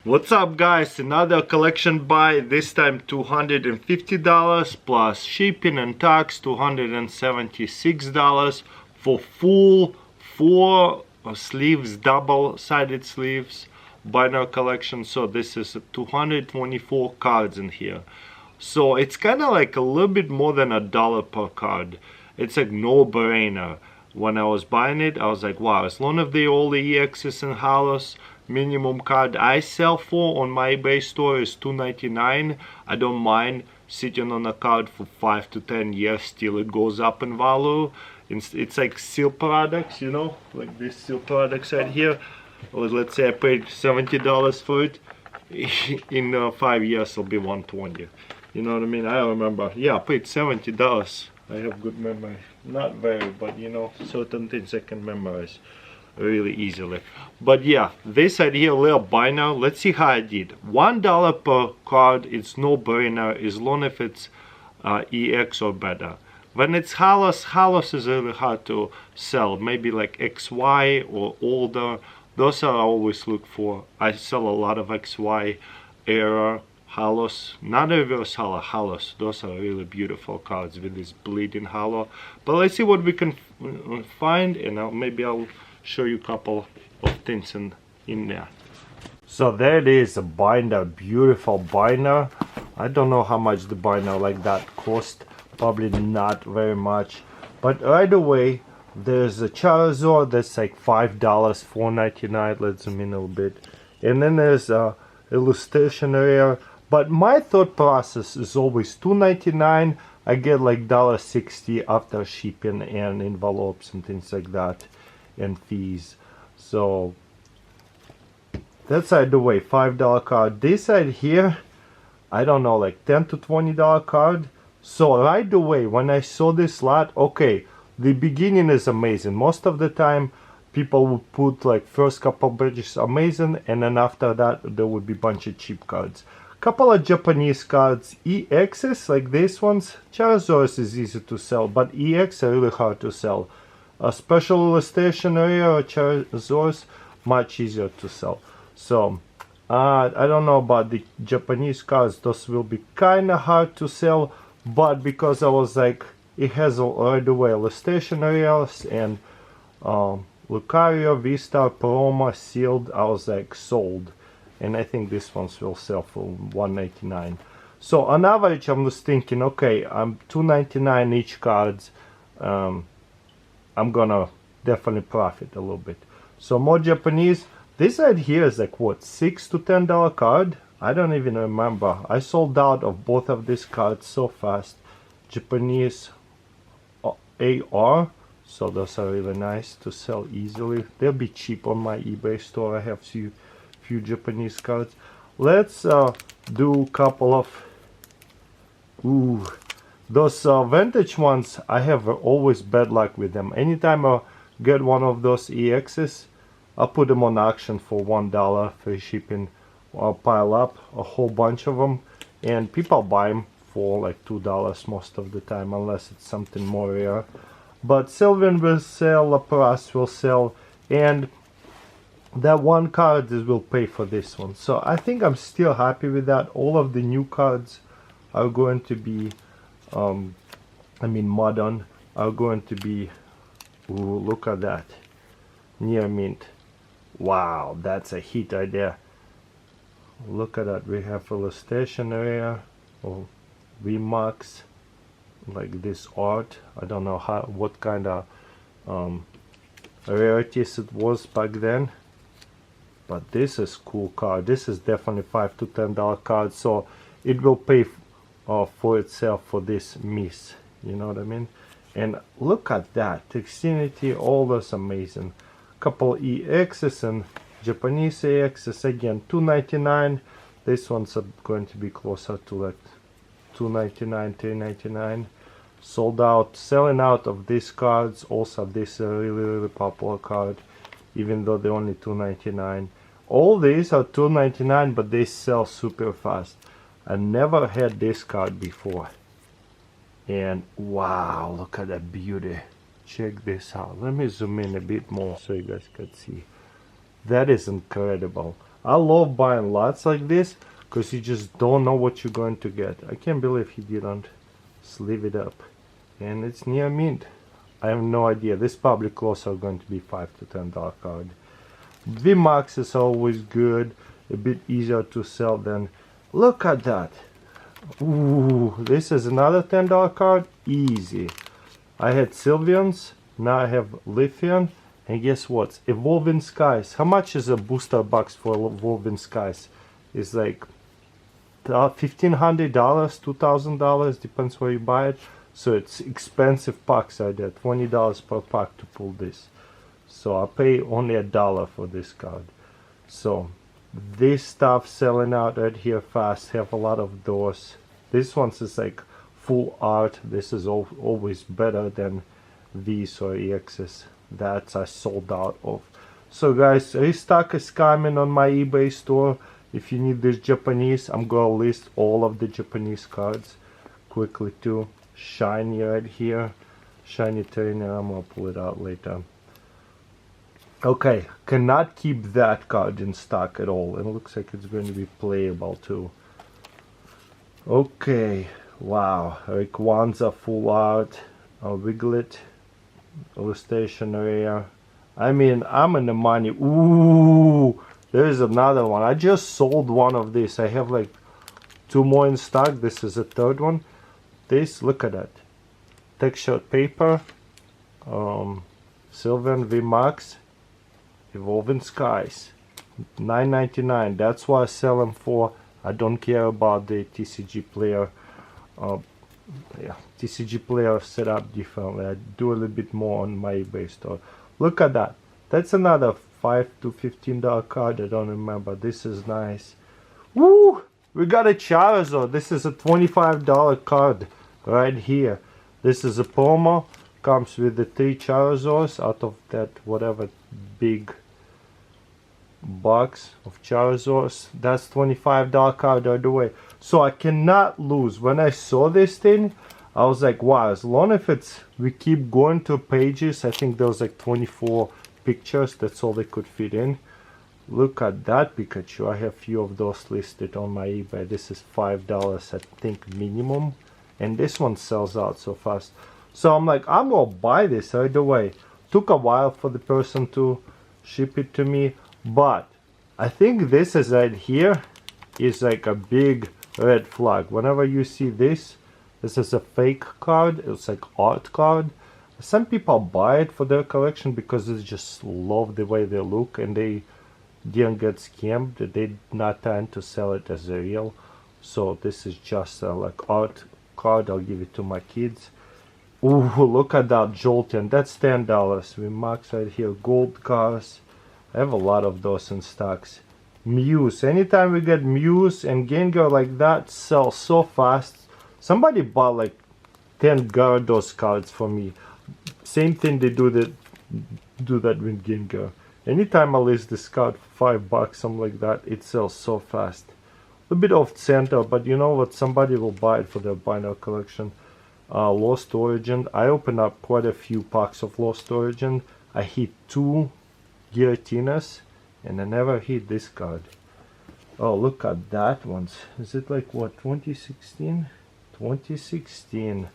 What's up guys, another collection buy, this time $250 plus shipping and tax, $276 for full 4 sleeves, double-sided sleeves binder collection. So this is 224 cards in here. So it's kind of like a little bit more than $1 per card. It's like no-brainer. When I was buying it, I was like, wow, as long as they all the EXs and halos, minimum card I sell for on my eBay store is $2.99. I don't mind sitting on a card for 5 to 10 years, still it goes up in value. It's like seal products, you know, like this seal products right here. Or let's say I paid $70 for it. In 5 years it'll be $120. You know what I mean? I remember, yeah, I paid $70. I have good memory. Not very, but you know, certain things I can memorize really easily. But yeah, this idea, little binder, let's see how I did. $1 per card, it's no brainer as long as it's EX or better. When it's halos is really hard to sell. Maybe like XY or older, those I always look for. I sell a lot of XY era halos, not reverse halo, halos. Those are really beautiful cards with this bleeding halo. But let's see what we can find, and maybe I'll show you a couple of things in there. So there it is, a binder, beautiful binder. I don't know how much the binder like that cost, probably not very much. But right away, there's a Charizard that's like $5, $4.99. Let's zoom in a little bit. And then there's a illustration area. But my thought process is always $2.99. I get like $1.60 after shipping and envelopes and things like that, and fees. So that's out of the way. $5 card. This side here, I don't know, like $10 to $20 card. So right away when I saw this lot, okay, the beginning is amazing. Most of the time people would put like first couple bridges amazing, and then after that there would be a bunch of cheap cards. Couple of Japanese cards, EXs like these ones. Charizard is easy to sell, but EX are really hard to sell. A special illustration area or Charizard, much easier to sell. So I don't know about the Japanese cards, those will be kind of hard to sell, but because I was like, it has right away illustration areas and Lucario, V-Star, Paloma, sealed, I was like sold. And I think these ones will sell for $1.99. So on average, I'm just thinking, okay, I'm $2.99 each cards. I'm gonna definitely profit a little bit. So more Japanese. This side here is like what, $6 to $10 card? I don't even remember. I sold out of both of these cards so fast. Japanese AR. So those are really nice to sell easily. They'll be cheap on my eBay store. I have few Japanese cards. Let's do a couple of those vintage ones. I have always bad luck with them. Anytime I get one of those EXs, I'll put them on auction for $1 free shipping. I'll pile up a whole bunch of them, and people buy them for like $2 most of the time, unless it's something more rare. But Sylvan will sell, Lapras will sell, and that one card will pay for this one. So I think I'm still happy with that. All of the new cards are going to be modern, are going to be, ooh, look at that, near mint. Wow, that's a hit right there. Look at that. We have illustration area or VMAX, like this art. I don't know what kind of rarities it was back then. But this is cool card. This is definitely $5 to $10 card, so it will pay for itself for this miss. You know what I mean? And look at that, Xfinity, all those amazing. Couple EXs and Japanese EXs again, $2.99. This one's going to be closer to like $2.99, $3.99. Sold out, selling out of these cards. Also, this is a really popular card, even though they're only $2.99. All these are $2.99, but they sell super fast. I never had this card before. And wow, look at that beauty. Check this out. Let me zoom in a bit more so you guys can see. That is incredible. I love buying lots like this because you just don't know what you're going to get. I can't believe he didn't sleeve it up. And it's near mint. I have no idea. This probably close are going to be $5 to $10 card. VMAX is always good. A bit easier to sell than. Look at that. Ooh, this is another $10 card. Easy. I had Sylvians. Now I have Lithium. And guess what? Evolving Skies. How much is a booster box for Evolving Skies? It's like $1,500, $2,000, depends where you buy it. So it's expensive packs out there. $20 per pack to pull this. So I pay only $1 for this card. So this stuff selling out right here fast. Have a lot of those. This one's is like full art. This is always better than these or EXs. That I sold out of. So guys, restock is coming on my eBay store. If you need this Japanese, I'm gonna list all of the Japanese cards quickly too. Shiny right here, shiny trainer. I'm gonna pull it out later. Okay, cannot keep that card in stock at all. It looks like it's going to be playable too. Okay, wow, Rayquaza full art, Wiglet, illustration rare. I mean, I'm in the money. Ooh, there's another one. I just sold one of these. I have like 2 more in stock. This is the 3rd one. This, look at that. Textured paper, Sylvan VMAX, Evolving Skies, $9.99. That's what I sell them for. I don't care about the TCG player. Yeah, TCG player set up differently. I do a little bit more on my eBay store. Look at that. That's another $5 to $15 card. I don't remember. This is nice. Woo! We got a Charizard. This is a $25 card right here. This is a promo. Comes with the 3 Charizards out of that whatever big box of Charizards. That's $25 card right away. So I cannot lose. When I saw this thing, I was like, wow, as long as it's we keep going to pages. I think there was like 24 pictures. That's all they could fit in. Look at that Pikachu. I have few of those listed on my eBay. This is $5 I think minimum. And this one sells out so fast. So I'm like, I'm gonna buy this right away. Took a while for the person to ship it to me. But I think this is right here is like a big red flag. Whenever you see this, this is a fake card. It's like art card. Some people buy it for their collection because they just love the way they look and they didn't get scammed. They not trying to sell it as a real. So this is just like art card. I'll give it to my kids. Ooh, look at that Jolteon. That's $10. We max right here. Gold cars. I have a lot of those in stocks. Muse. Anytime we get Muse and Gengar like that, sell so fast. Somebody bought like 10 Gyarados cards for me. Same thing they do that with Gengar. Anytime I list this card for $5, something like that, it sells so fast. A bit off center, but you know what? Somebody will buy it for their binder collection. Lost Origin. I opened up quite a few packs of Lost Origin. I hit 2 Giratinas and I never hit this card. Oh, look at that one. Is it like what, 2016? 2016.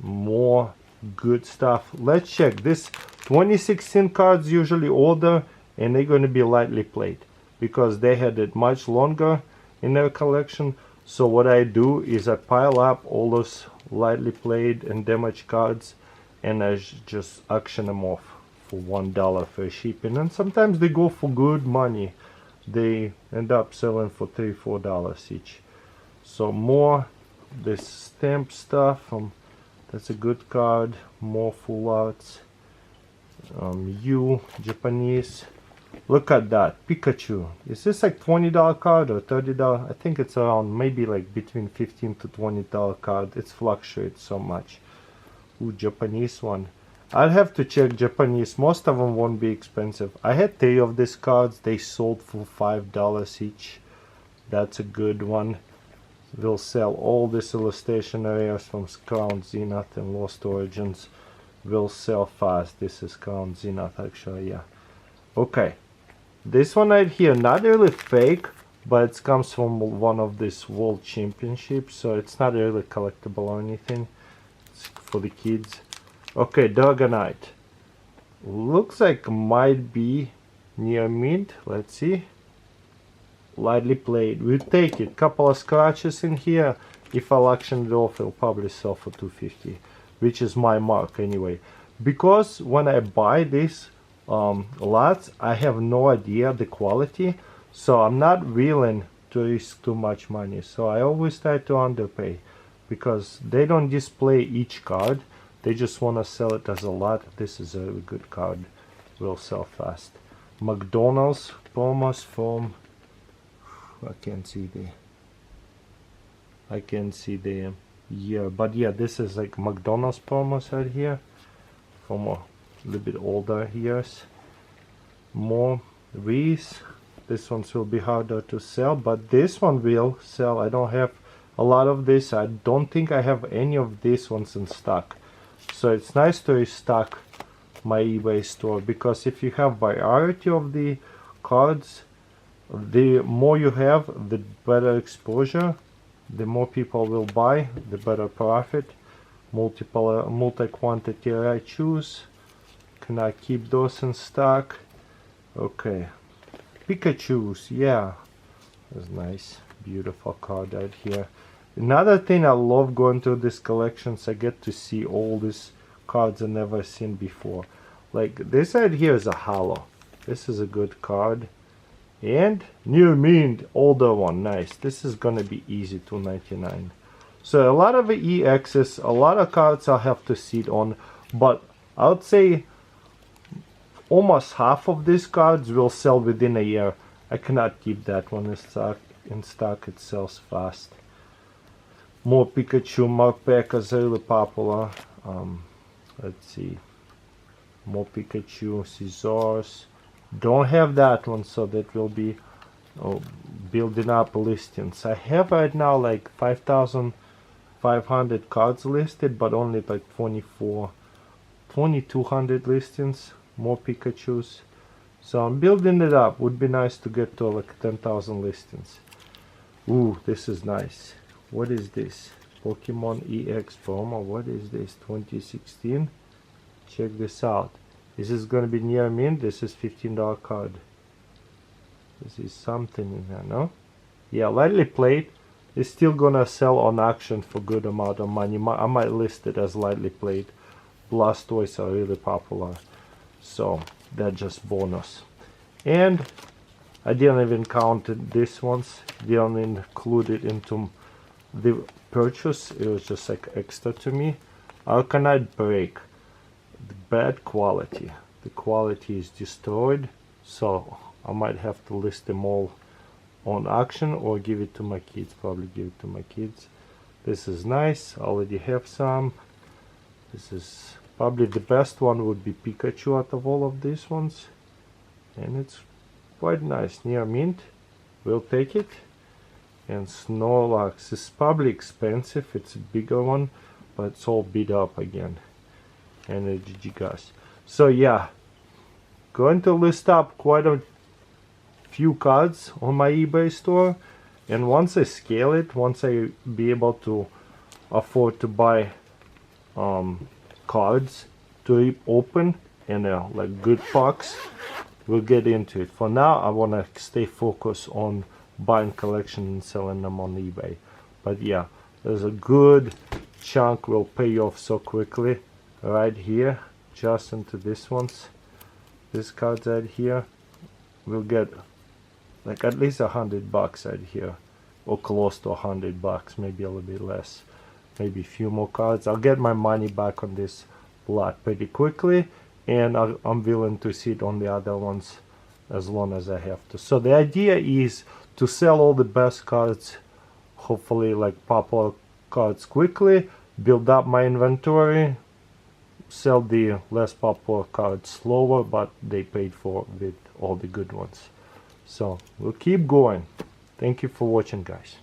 More good stuff. Let's check. This 2016 cards usually older and they're going to be lightly played because they had it much longer in their collection. So what I do is I pile up all those lightly played and damaged cards and I just auction them off for $1 for shipping, and sometimes they go for good money. They end up selling for $3, $4 each. So more this stamp stuff. That's a good card. More full arts. Japanese. Look at that Pikachu. Is this like $20 card or $30? I think it's around maybe like between $15 to $20 card. It's fluctuates so much. Ooh, Japanese one. I'll have to check Japanese. Most of them won't be expensive. I had 3 of these cards. They sold for $5 each. That's a good one. We'll sell all these illustration areas from Crown Zenith and Lost Origins. Will sell fast. This is Crown Zenith actually, yeah. Okay. This one right here, not really fake, but it comes from one of these world championships, so it's not really collectible or anything. It's for the kids. Okay, Dragonite. Looks like might be near mint. Let's see. Lightly played. We'll take it. Couple of scratches in here. If I'll auction it off, it'll probably sell for 250, which is my mark anyway. Because when I buy these lots, I have no idea the quality, so I'm not willing to risk too much money. So I always try to underpay, because they don't display each card. They just want to sell it as a lot. This is a really good card. Will sell fast. McDonald's promos from... I can't see the year, but yeah, this is like McDonald's promos right here from a little bit older years. More Reese. This ones will be harder to sell, but this one will sell. I don't have a lot of this. I don't think I have any of these ones in stock, so it's nice to restock my eBay store, because if you have variety of the cards, the more you have, the better exposure, the more people will buy, the better profit. Multi-quantity I choose. Can I keep those in stock? Okay. Pikachu's, yeah. That's nice. Beautiful card right here. Another thing I love going through these collections, I get to see all these cards I've never seen before. Like this right here is a holo. This is a good card. And new mint, older one, nice. This is gonna be easy, $2.99. So a lot of EXs, a lot of cards I'll have to sit on, but I would say almost half of these cards will sell within a year. I cannot keep that one in stock. It sells fast. More Pikachu, Mark Packers are really popular. Let's see. More Pikachu, Scissors. Don't have that one, so that will be building up listings. I have right now like 5,500 cards listed, but only like 2,200 listings. More Pikachus, so I'm building it up. Would be nice to get to like 10,000 listings. Ooh, this is nice. What is this? Pokemon EX promo. What is this? 2016. Check this out. This is gonna be near mint. This is $15 card. This is something in here, no? Yeah, lightly played. It's still gonna sell on auction for good amount of money. I might list it as lightly played. Blastoise are really popular, so that's just bonus. And I didn't even count this ones. Didn't include it into the purchase. It was just like extra to me. Arcanine break. The bad quality. The quality is destroyed, so I might have to list them all on auction or give it to my kids. Probably give it to my kids. This is nice. I already have some. This is probably the best one. Would be Pikachu out of all of these ones, and it's quite nice. Near mint. We'll take it. And Snorlax is probably expensive. It's a bigger one, but it's all beat up again. Energy Gigas. So yeah, going to list up quite a few cards on my eBay store, and once I scale it, once I be able to afford to buy cards to open in a like good box, we'll get into it. For now, I want to stay focused on buying collection and selling them on eBay. But yeah, there's a good chunk will pay off so quickly right here, just into this ones. This cards right here will get like at least $100 right here, or close to $100, maybe a little bit less, maybe a few more cards. I'll get my money back on this lot pretty quickly, and I'm willing to sit on the other ones as long as I have to. So the idea is to sell all the best cards, hopefully like popular cards quickly, build up my inventory, sell the less popular cards slower, but they paid for with all the good ones. So we'll keep going. Thank you for watching, guys.